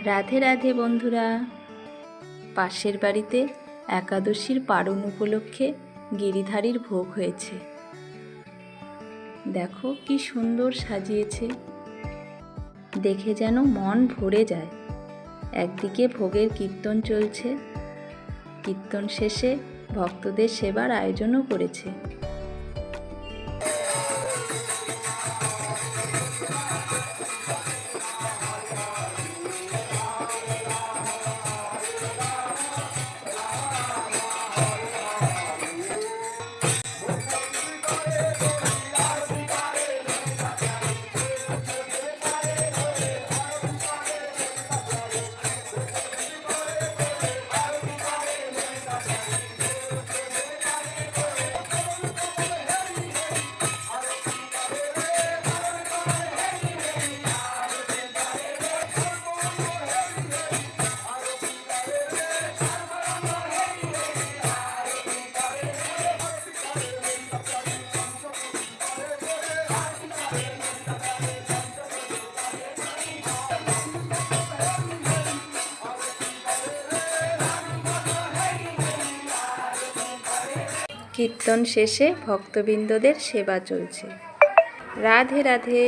রাধে রাধে বন্ধুরা, পাশের বাড়িতে একাদশীর পারণ উপলক্ষে গিরিধারীর ভোগ হয়েছে। দেখো কি সুন্দর সাজিয়েছে, দেখে যেন মন ভরে যায়। একদিকে ভোগের কীর্তন চলছে, কীর্তন শেষে ভক্তদের সেবার আয়োজনও করেছে। কীর্তন শেষে ভক্তবৃন্দদের সেবা চলছে। রাধে রাধে।